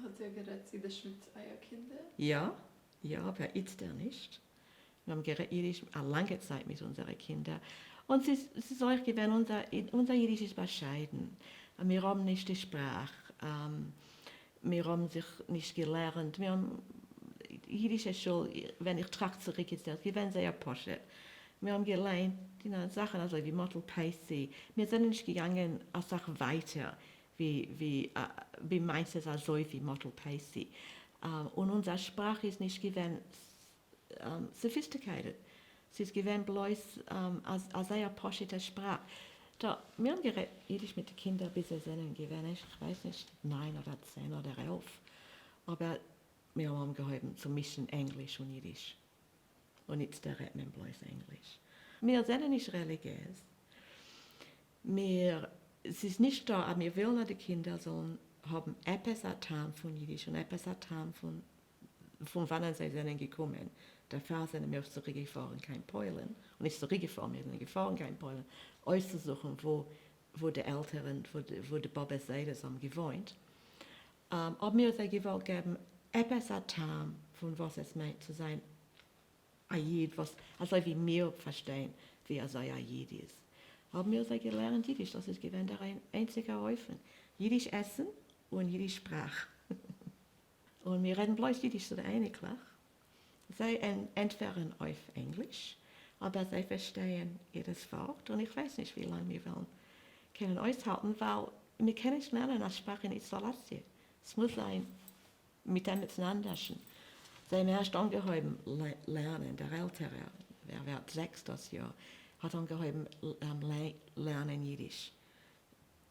Hat ihr geredet Jiddisch mit euren Kindern? Ja, aber jetzt nicht. Wir haben geredet Jiddisch eine lange Zeit mit unseren Kindern. Und es ist euch gewesen, unser Jiddisch ist bescheiden. Wir haben nicht die Sprache. Wir haben sich nicht gelernt. Wir haben Jiddisch ist schon, wenn ich trage zurück, ist das gewesen sehr poschet. Wir haben gelernt, Sachen also wie Model Pacey. Wir sind nicht gegangen eine Sache weiter, wie meinst du es also wie Model Pacey. Und unsere Sprache ist nicht gewesen sophisticated. Sie ist gewesen bloß als eine poschete Sprache. Da, wir haben geredet Jiddisch mit den Kindern, bis sie sind gewesen, ich weiß nicht, 9 oder 10 oder 11. Aber wir haben geholfen zu mischen Englisch und Jiddisch. Und jetzt reden wir bloß Englisch. Wir sind nicht religiös. Es ist nicht da, aber wir wollen, dass die Kinder sollen haben etwas ertan von Jiddisch und etwas ertan von wann sie sind gekommen. Dafür sind wir zurückgefahren, kein Polen. Und nicht zurückgefahren, wir sind gefahren, kein Polen. Auszusuchen, wo die Eltern, wo die Baba Seides haben gewohnt. Aber wir haben gewollt geben, etwas ertan, von was es meint zu sein, Ayid, also wie wir verstehen, wie ein Ayid ist. Haben wir gelernt Jiddisch, das ist gewesen der einzige Häufen. Jiddisch essen und Jiddisch Sprache. Und wir reden bloß Jiddisch zu der einen Klasse. Sie entfernen auf Englisch, aber sie verstehen jedes Wort. Und ich weiß nicht, wie lange wir können aushalten, weil wir können nicht lernen als Sprache in Isolation. Es muss sein, mit dem miteinander. Sie haben erst angehoben lernen, der Ältere, er wird 6 das Jahr, hat angehoben lernen Jiddisch.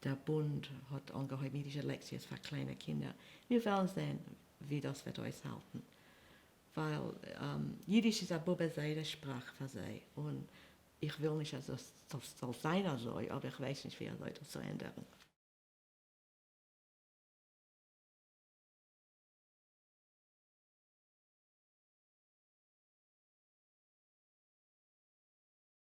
Der Bund hat angehoben jüdische Lektionen für kleine Kinder. Wir werden sehen, wie das wird aushalten. Weil Jiddisch ist eine bubbeseide Sprache für sie. Und ich will nicht, dass es soll sein, aber ich weiß nicht, wie er das zu ändern.